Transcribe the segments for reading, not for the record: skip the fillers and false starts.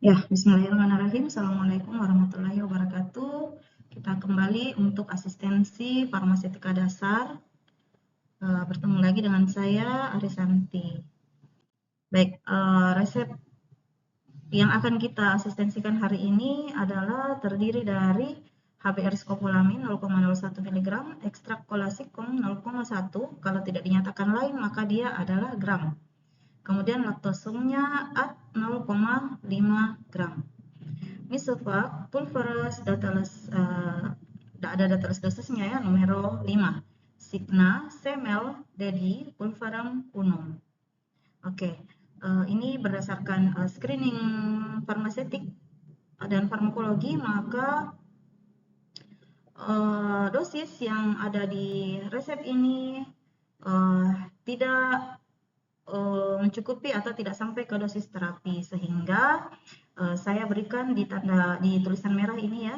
Ya, bismillahirrahmanirrahim. Assalamualaikum warahmatullahi wabarakatuh. Kita kembali untuk asistensi farmasetika dasar. Bertemu lagi dengan saya, Arisanti. Baik, resep yang akan kita asistensikan hari ini adalah terdiri dari HBr skopolamin 0,01 mg, ekstrak kolasikum 0,1, kalau tidak dinyatakan lain maka dia adalah gram. Kemudian laktosumnya at 0,5 gram. Misovac pulveris datalis, ada datalis dosisnya ya, numero 5. Signa semel dedi pulverum unum. Oke, ini berdasarkan screening farmasetik dan farmakologi, maka dosis yang ada di resep ini tidak mencukupi atau tidak sampai ke dosis terapi, sehingga saya berikan di tulisan merah ini ya.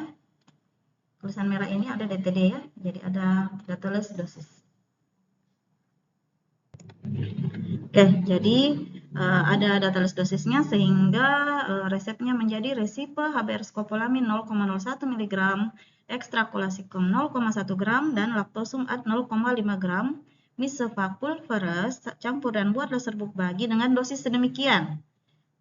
Tulisan merah ini ada DTD ya, jadi ada dateless dosis. Oke, jadi ada dateless dosisnya, sehingga resepnya menjadi resipe HBr skopolamin 0,01 mg, ekstrak kolasikum 0,1 gram, dan laktosum at 0,5 gram, Misovac pulveris, campur dan buatlah serbuk bagi dengan dosis sedemikian.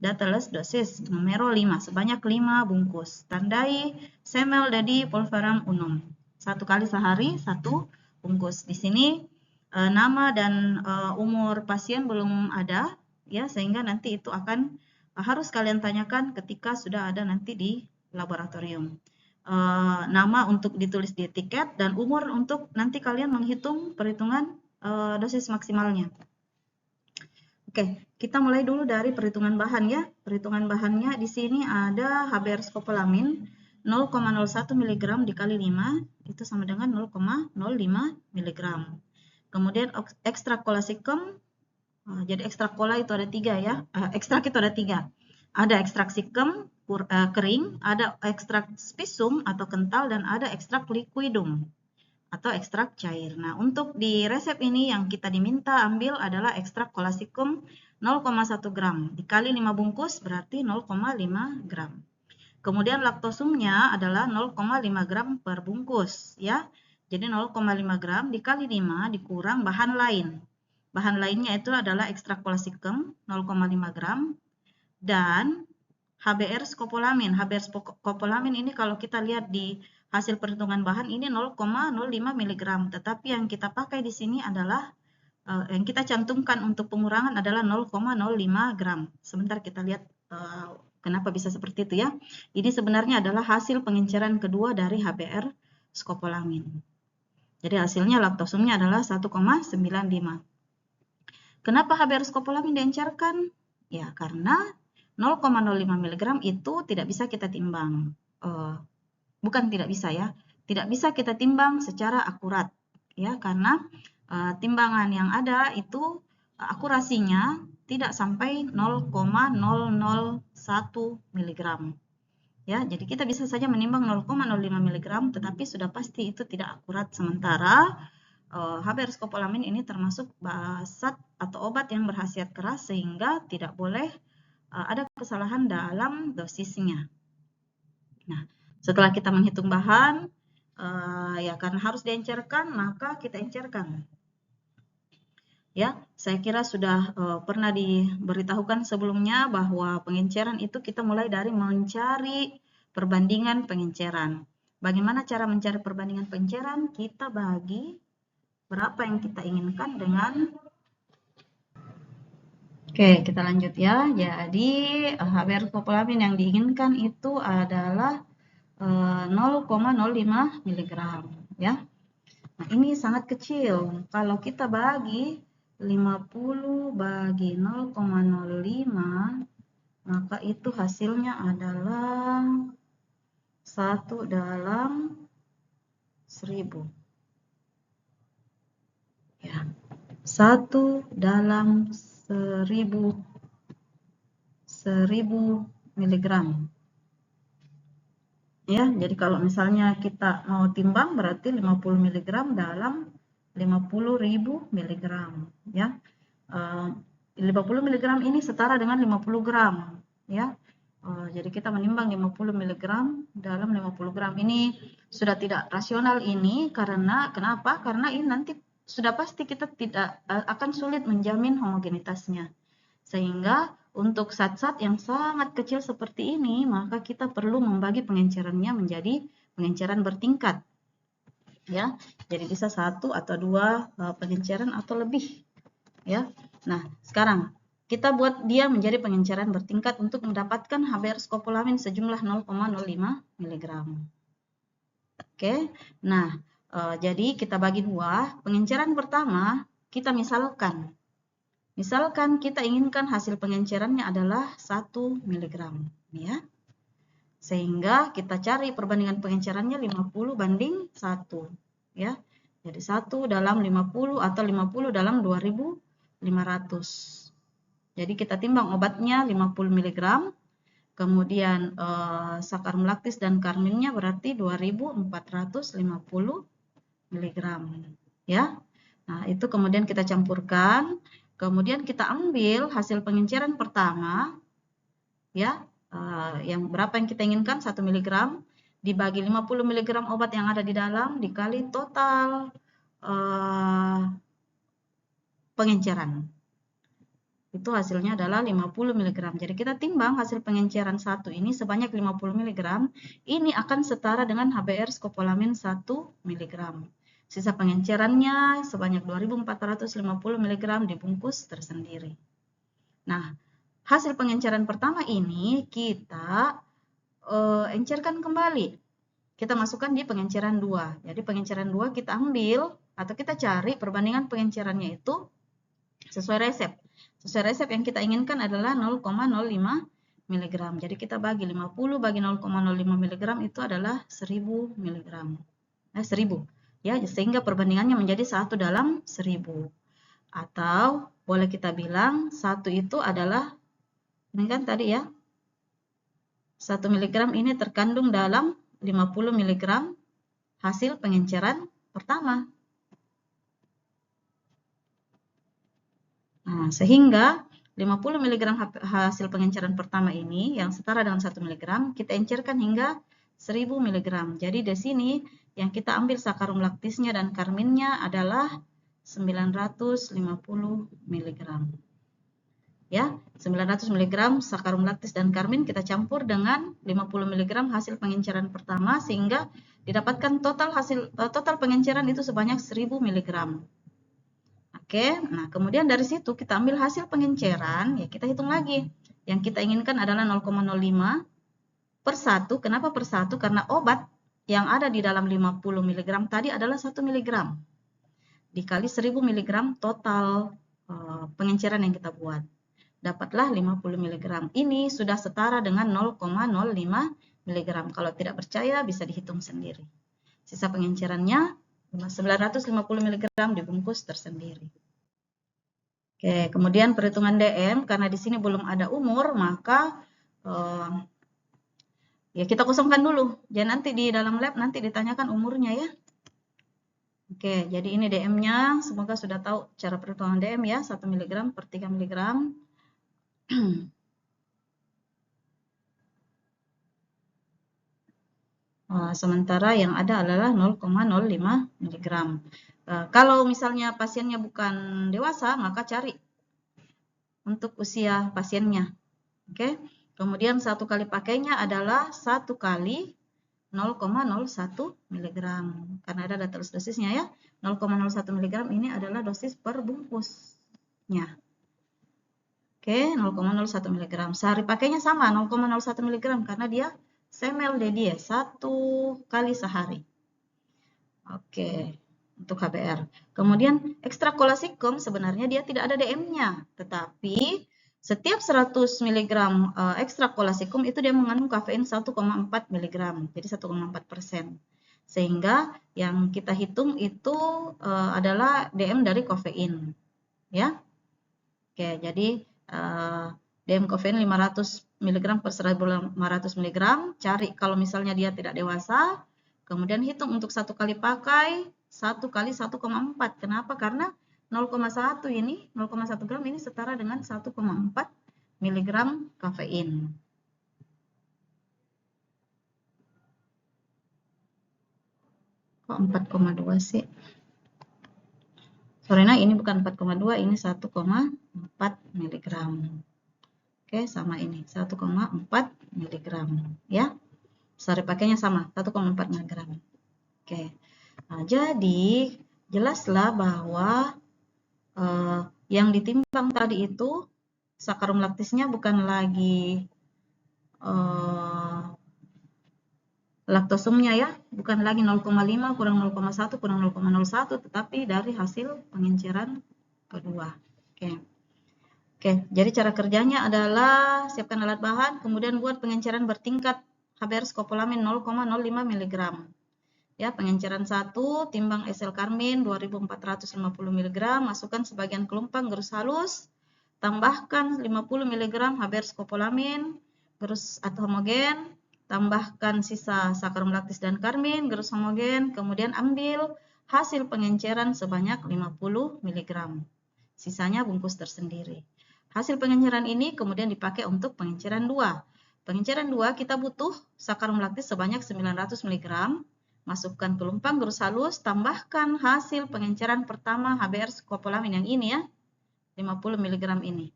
Dateless dosis numero 5 sebanyak 5 bungkus. Tandai semel dedi pulverum unum. 1 kali sehari 1 bungkus. Di sini nama dan umur pasien belum ada ya, sehingga nanti itu akan harus kalian tanyakan ketika sudah ada nanti di laboratorium. Nama untuk ditulis di tiket dan umur untuk nanti kalian menghitung perhitungan dosis maksimalnya. Oke, kita mulai dulu dari perhitungan bahan ya. Perhitungan bahannya di sini ada HBr skopolamin 0,01 mg dikali 5 itu sama dengan 0,05 mg. Kemudian ekstrak kolasikum, jadi ekstrak kola itu ada 3 ya. Ekstrak itu ada 3. Ada ekstrak sikem kering, ada ekstrak spisum atau kental, dan ada ekstrak liquidum atau ekstrak cair. Nah, untuk di resep ini yang kita diminta ambil adalah ekstrak kolasikum 0,1 gram. Dikali 5 bungkus berarti 0,5 gram. Kemudian laktosumnya adalah 0,5 gram per bungkus ya. Jadi 0,5 gram dikali 5 dikurang bahan lain. Bahan lainnya itu adalah ekstrak kolasikum 0,5 gram dan HBr skopolamin. HBr skopolamin ini kalau kita lihat di hasil perhitungan bahan ini 0,05 mg, tetapi yang kita pakai di sini adalah yang kita cantumkan untuk pengurangan adalah 0,05 gram. Sebentar kita lihat kenapa bisa seperti itu ya. Ini sebenarnya adalah hasil pengenceran kedua dari HBr skopolamin. Jadi hasilnya laktosumnya adalah 1,95. Kenapa HBr skopolamin diencerkan? Ya, karena 0,05 mg itu tidak bisa kita timbang. Bukan tidak bisa ya, tidak bisa kita timbang secara akurat ya, karena timbangan yang ada itu akurasinya tidak sampai 0,001 mg ya. Jadi kita bisa saja menimbang 0,05 mg, tetapi sudah pasti itu tidak akurat. Sementara HBr skopolamin ini termasuk zat atau obat yang berkhasiat keras, sehingga tidak boleh ada kesalahan dalam dosisnya. Nah, setelah kita menghitung bahan, ya karena harus diencerkan, maka kita encerkan. Ya, saya kira sudah pernah diberitahukan sebelumnya bahwa pengenceran itu kita mulai dari mencari perbandingan pengenceran. Bagaimana cara mencari perbandingan pengenceran? Kita bagi berapa yang kita inginkan dengan... Oke, kita lanjut ya. Jadi HBr skopolamin yang diinginkan itu adalah 0,05 mg ya. Nah, ini sangat kecil. Kalau kita bagi 50 bagi 0,05, maka itu hasilnya adalah 1 dalam 1000. Ya. 1 dalam 1000 mg. Ya, jadi kalau misalnya kita mau timbang berarti 50 mg dalam 50.000 mg ya. 50 mg ini setara dengan 50 gram ya. Jadi kita menimbang 50 mg dalam 50 gram. Ini sudah tidak rasional ini karena kenapa? Karena ini nanti sudah pasti kita tidak akan sulit menjamin homogenitasnya. Sehingga untuk zat-zat yang sangat kecil seperti ini, maka kita perlu membagi pengencerannya menjadi pengenceran bertingkat. Ya, jadi bisa 1 atau 2 pengenceran atau lebih. Ya, nah sekarang kita buat dia menjadi pengenceran bertingkat untuk mendapatkan HBr skopolamin sejumlah 0,05 mg. Oke, nah jadi kita bagi dua. Pengenceran pertama kita misalkan kita inginkan hasil pengencerannya adalah 1 mg, ya. Sehingga kita cari perbandingan pengencerannya 50 banding 1, ya. Jadi 1 dalam 50 atau 50 dalam 2500. Jadi kita timbang obatnya 50 mg, kemudian sakarum laktis dan karminnya berarti 2450 mg, ya. Nah, itu kemudian kita campurkan, kemudian kita ambil hasil pengenceran pertama, ya, yang berapa yang kita inginkan, 1 mg dibagi 50 mg obat yang ada di dalam dikali total pengenceran. Itu hasilnya adalah 50 mg. Jadi kita timbang hasil pengenceran 1 ini sebanyak 50 mg, ini akan setara dengan HBr skopolamin 1 mg. Sisa pengencerannya sebanyak 2450 mg dibungkus tersendiri. Nah, hasil pengenceran pertama ini kita encerkan kembali. Kita masukkan di pengenceran 2. Jadi pengenceran 2 kita ambil atau kita cari perbandingan pengencerannya itu sesuai resep. Sesuai resep yang kita inginkan adalah 0,05 mg. Jadi kita bagi 50 bagi 0,05 mg itu adalah 1000 mg. 1000. Ya, sehingga perbandingannya menjadi 1 dalam 1000. Atau boleh kita bilang 1 itu adalah, ini kan tadi ya, 1 mg ini terkandung dalam 50 mg hasil pengenceran pertama. Nah, sehingga 50 mg hasil pengenceran pertama ini yang setara dengan 1 mg kita encerkan hingga 1000 mg. Jadi di sini yang kita ambil sakarum laktisnya dan karminnya adalah 950 mg. Ya, 900 mg sakarum laktis dan karmin kita campur dengan 50 mg hasil pengenceran pertama sehingga didapatkan total pengenceran itu sebanyak 1000 mg. Oke, nah kemudian dari situ kita ambil hasil pengenceran, ya kita hitung lagi. Yang kita inginkan adalah 0,05 per 1. Kenapa per 1? Karena obat yang ada di dalam 50 mg tadi adalah 1 mg. Dikali 1000 mg total pengenceran yang kita buat. Dapatlah 50 mg. Ini sudah setara dengan 0,05 mg. Kalau tidak percaya bisa dihitung sendiri. Sisa pengencerannya 950 mg dibungkus tersendiri. Oke, kemudian perhitungan DM, karena di sini belum ada umur, maka ya kita kosongkan dulu. Jadi nanti di dalam lab nanti ditanyakan umurnya ya. Oke, jadi ini DM-nya. Semoga sudah tahu cara perhitungan DM ya. 1 mg per 3 mg. Sementara yang ada adalah 0,05 mg. Kalau misalnya pasiennya bukan dewasa, maka cari untuk usia pasiennya. Oke. Kemudian satu kali pakainya adalah 1 kali 0,01 mg. Karena ada datalis dosisnya ya. 0,01 mg ini adalah dosis per bungkusnya. Oke, 0,01 mg. Sehari pakainya sama 0,01 mg karena dia semel DDE 1 kali sehari. Oke, untuk HBr. Kemudian ekstrakolasikum sebenarnya dia tidak ada DM-nya, tetapi setiap 100 mg ekstrakolasikum itu dia mengandung kafein 1,4 mg, jadi 1,4%. Sehingga yang kita hitung itu adalah DM dari kafein, ya. Oke, jadi DM kafein 500 mg per 1500 mg, cari kalau misalnya dia tidak dewasa, kemudian hitung untuk 1 kali pakai, 1 kali 1,4. Kenapa? Karena 0,1 ini, 0,1 gram ini setara dengan 1,4 mg kafein. Kok 4,2 sih? Sorry, nah ini bukan 4,2, ini 1,4 mg. Oke, sama ini 1,4 mg ya. Besar pakainya sama 1,4 mg. Oke. Nah, jadi jelaslah bahwa yang ditimbang tadi itu sakarum laktisnya bukan lagi laktosumnya ya, bukan lagi 0,5 kurang 0,1 kurang 0,01, tetapi dari hasil pengenceran kedua. Oke. Oke, jadi cara kerjanya adalah siapkan alat bahan, kemudian buat pengenceran bertingkat HBr skopolamin 0,05 mg. Ya, pengenceran 1, timbang SL karmin 2450 mg, masukkan sebagian kelumpang gerus halus, tambahkan 50 mg HBr skopolamin, gerus atau homogen, tambahkan sisa sakarum laktis dan karmin, gerus homogen, kemudian ambil hasil pengenceran sebanyak 50 mg. Sisanya bungkus tersendiri. Hasil pengenceran ini kemudian dipakai untuk pengenceran 2. Pengenceran 2 kita butuh sakarum laktis sebanyak 900 mg. Masukkan kelumpang gerus halus, tambahkan hasil pengenceran pertama HBr skopolamin yang ini ya, 50 mg ini.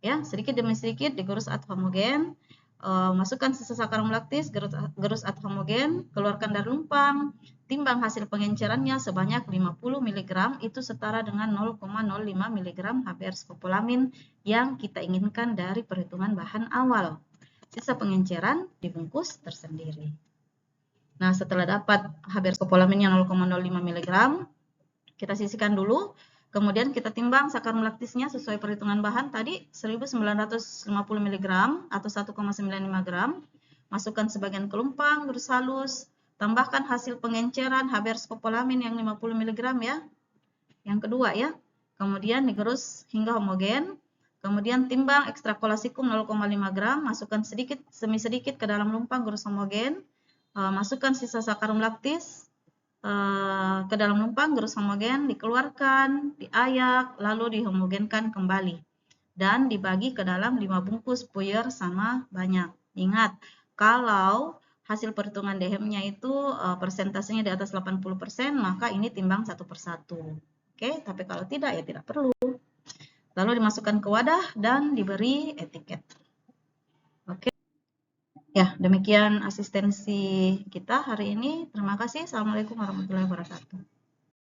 Ya, sedikit demi sedikit digerus atau homogen. Masukkan sisa sakarum laktis, gerus atau homogen, keluarkan dari lumpang, timbang hasil pengencerannya sebanyak 50 mg, itu setara dengan 0,05 mg HBr skopolamin yang kita inginkan dari perhitungan bahan awal. Sisa pengenceran dibungkus tersendiri. Nah, setelah dapat HBr skopolaminnya 0,05 mg, kita sisihkan dulu. Kemudian kita timbang sakarum laktisnya sesuai perhitungan bahan tadi 1950 mg atau 1,95 gram. Masukkan sebagian kelumpang gerus halus, tambahkan hasil pengenceran HBr skopolamin yang 50 mg ya. Yang kedua ya. Kemudian digerus hingga homogen. Kemudian timbang ekstrakolasikum 0,5 gram, masukkan sedikit demi sedikit ke dalam lumpang gerus homogen. Masukkan sisa sakarum laktis ke dalam lumpang gerus homogen, dikeluarkan, diayak, lalu dihomogenkan kembali. Dan dibagi ke dalam 5 bungkus puyer sama banyak. Ingat, kalau hasil perhitungan DHM-nya itu persentasenya di atas 80%, maka ini timbang satu persatu. Oke, tapi kalau tidak ya tidak perlu. Lalu dimasukkan ke wadah dan diberi etiket. Oke. Ya, demikian asistensi kita hari ini. Terima kasih. Assalamualaikum warahmatullahi wabarakatuh.